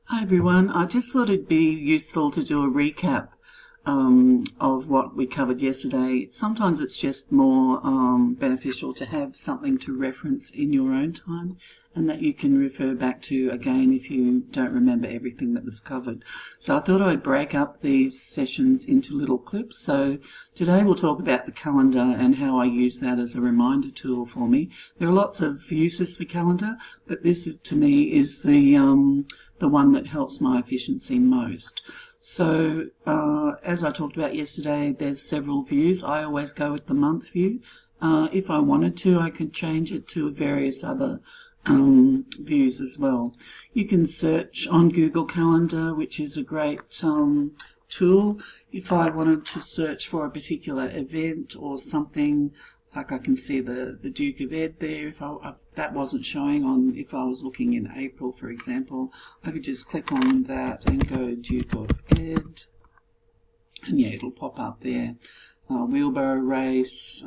Hi everyone, I just thought it'd be useful to do a recap of what we covered yesterday. Sometimes it's just more beneficial to have something to reference in your own time and that you can refer back to again if you don't remember everything that was covered. So I thought I'd break up these sessions into little clips. So today we'll talk about the calendar and how I use that as a reminder tool for me. There are lots of uses for calendar, but this is, to me, is the one that helps my efficiency most. So as I talked about yesterday, there's several views. I always go with the month view. If I wanted to, I could change it to various other views as well. You can search on Google Calendar, which is a great tool. If I wanted to search for a particular event or something, like I can see the Duke of Ed there. If that wasn't showing on, if I was looking in April, for example, I could just click on that and go Duke of Ed, and yeah, it'll pop up there. Wheelbarrow race,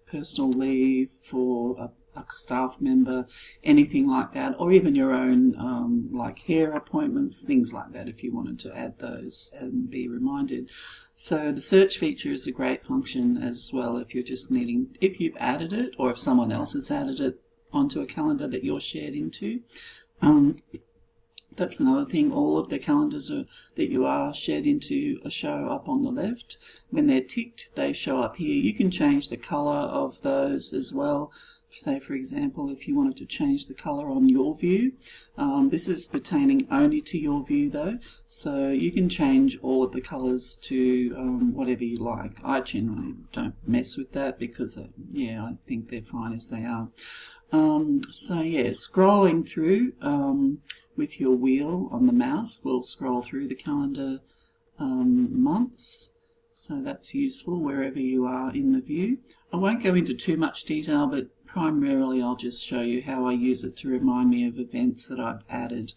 personal leave for a staff member, anything like that, or even your own like hair appointments, things like that, if you wanted to add those and be reminded. So the search feature is a great function as well if you're just needing, if you've added it or if someone else has added it onto a calendar that you're shared into. That's another thing. All of the calendars that you are shared into show up on the left. When they're ticked, they show up here. You can change the color of those as well. Say, for example, if you wanted to change the color on your view, this is pertaining only to your view though, so you can change all of the colors to whatever you like. I generally don't mess with that because, yeah, I think they're fine as they are. So yeah, scrolling through with your wheel on the mouse will scroll through the calendar months. So that's useful wherever you are in the view. I won't go into too much detail, but primarily I'll just show you how I use it to remind me of events that I've added.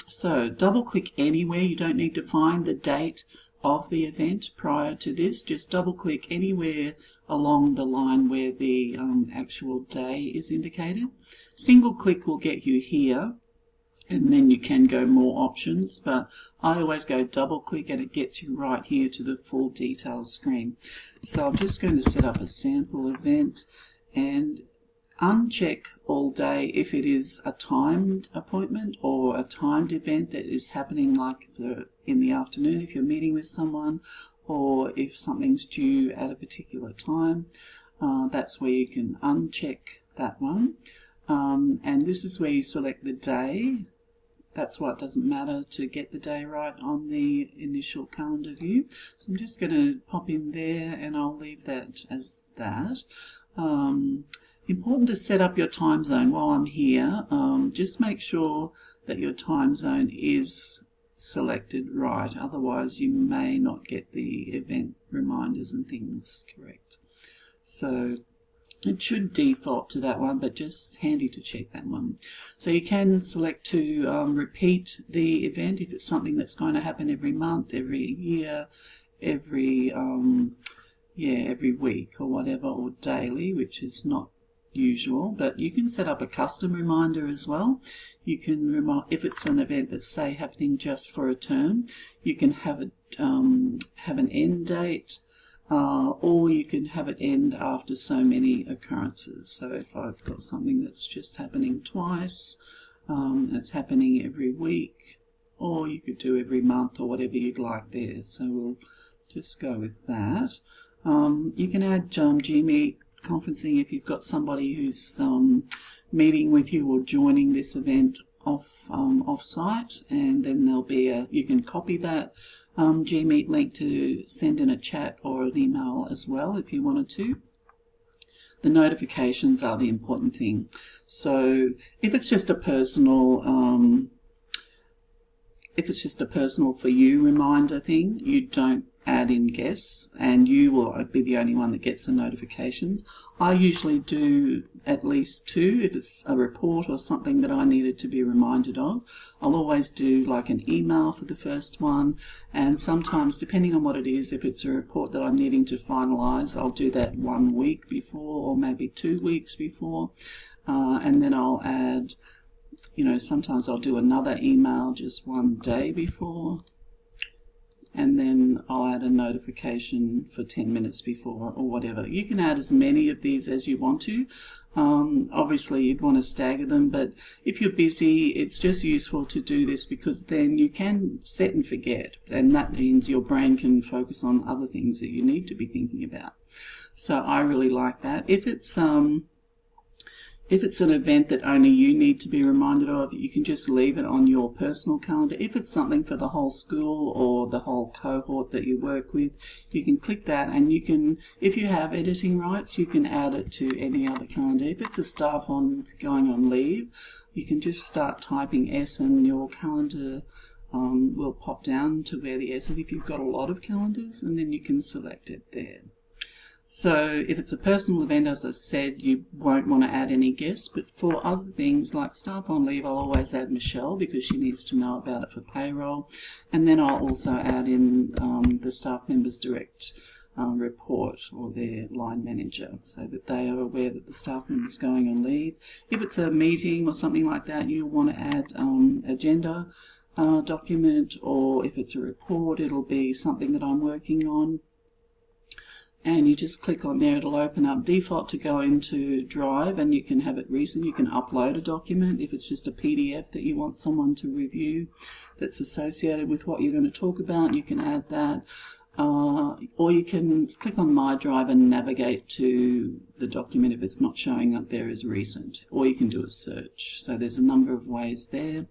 So double click anywhere. You don't need to find the date of the event prior to this. Just double click anywhere along the line where the actual day is indicated. Single click will get you here, and then you can go more options, but I always go double click and it gets you right here to the full details screen. So I'm just going to set up a sample event and uncheck all day if it is a timed appointment or a timed event that is happening like in the afternoon if you're meeting with someone, or if something's due at a particular time. That's where you can uncheck that one. And this is where you select the day. That's why it doesn't matter to get the day right on the initial calendar view. So I'm just going to pop in there and I'll leave that as that. Important to set up your time zone while I'm here. Just make sure that your time zone is selected right, otherwise you may not get the event reminders and things correct. So it should default to that one, but just handy to check that one. So you can select to repeat the event if it's something that's going to happen every month, every year, every week or whatever, or daily, which is not usual. But you can set up a custom reminder as well. You can remind, if it's an event that's, say, happening just for a term, you can have it have an end date, or you can have it end after so many occurrences. So if I've got something that's just happening twice, it's happening every week, or you could do every month or whatever you'd like there. So we'll just go with that. You can add Gmeet conferencing if you've got somebody who's meeting with you or joining this event off-site, and then there'll be you can copy that Gmeet link to send in a chat or an email as well if you wanted to. The notifications are the important thing. So if it's just a personal for you reminder thing, you don't add in guests and you will be the only one that gets the notifications. I usually do at least 2 if it's a report or something that I needed to be reminded of. I'll always do like an email for the first one, and sometimes, depending on what it is, if it's a report that I'm needing to finalise, I'll do that 1 week before or maybe 2 weeks before, and then I'll add you know, sometimes I'll do another email just one day before, and then I'll add a notification for 10 minutes before or whatever. You can add as many of these as you want to. Obviously you'd want to stagger them, but if you're busy, it's just useful to do this because then you can set and forget, and that means your brain can focus on other things that you need to be thinking about. So I really like that. If it's an event that only you need to be reminded of, you can just leave it on your personal calendar. If it's something for the whole school or the whole cohort that you work with, you can click that, and you can, if you have editing rights, you can add it to any other calendar. If it's a staff going on leave, you can just start typing S and your calendar will pop down to where the S is if you've got a lot of calendars, and then you can select it there. So if it's a personal event, as I said, you won't want to add any guests, but for other things like staff on leave, I'll always add Michelle because she needs to know about it for payroll. And then I'll also add in the staff members' direct report or their line manager so that they are aware that the staff member is going on leave. If it's a meeting or something like that, you'll want to add agenda document, or if it's a report, it'll be something that I'm working on. And you just click on there, it'll open up default to go into Drive, and you can have it recent. You can upload a document if it's just a PDF that you want someone to review that's associated with what you're going to talk about. You can add that, or you can click on My Drive and navigate to the document if it's not showing up there as recent, or you can do a search. So there's a number of ways there.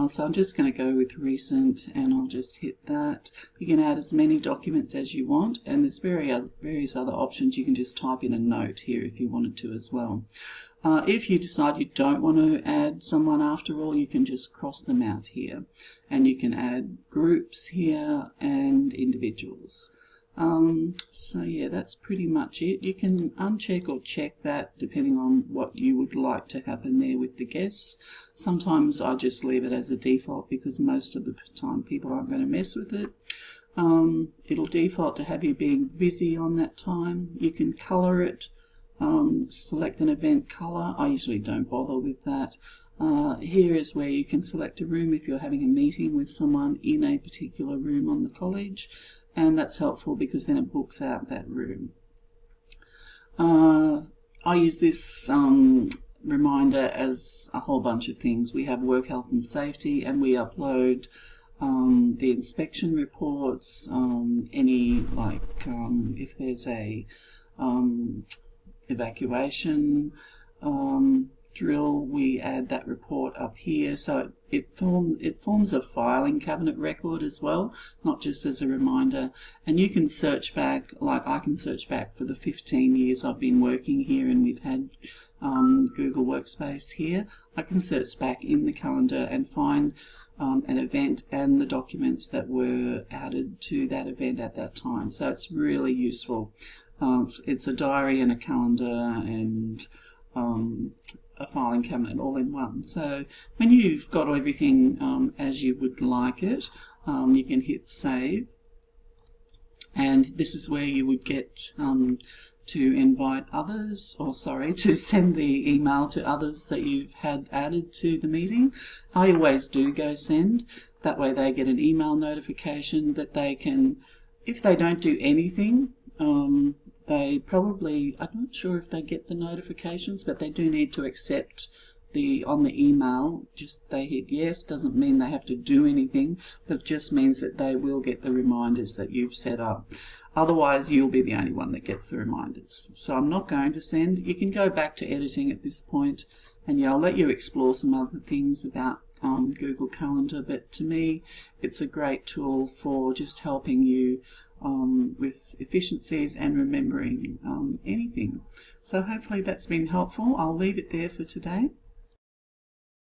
So I'm just going to go with recent, and I'll just hit that. You can add as many documents as you want, and there's various other options. You can just type in a note here if you wanted to as well. If you decide you don't want to add someone after all, you can just cross them out here, and you can add groups here and individuals. So yeah, that's pretty much it. You can uncheck or check that depending on what you would like to happen there with the guests. Sometimes I just leave it as a default because most of the time people aren't going to mess with it. It'll default to have you being busy on that time. You can colour it, select an event colour. I usually don't bother with that. Here is where you can select a room if you're having a meeting with someone in a particular room on the college. And that's helpful because then it books out that room. I use this reminder as a whole bunch of things. We have work health and safety, and we upload the inspection reports, if there's a evacuation drill, we add that report up here. So it forms a filing cabinet record as well, not just as a reminder. And you can search back, like I can search back for the 15 years I've been working here, and we've had Google Workspace here. I can search back in the calendar and find an event and the documents that were added to that event at that time. So it's really useful. It's a diary and a calendar and a filing cabinet all in one. So when you've got everything as you would like it, you can hit save, and this is where you would get to invite others, or sorry, to send the email to others that you've had added to the meeting. I always do go send. That way they get an email notification that they can, if they don't do anything, they probably, I'm not sure if they get the notifications, but they do need to accept on the email. Just they hit yes, doesn't mean they have to do anything, but just means that they will get the reminders that you've set up. Otherwise, you'll be the only one that gets the reminders. So I'm not going to send. You can go back to editing at this point, and yeah, I'll let you explore some other things about Google Calendar, but to me, it's a great tool for just helping you with efficiencies and remembering anything. So hopefully that's been helpful. I'll leave it there for today.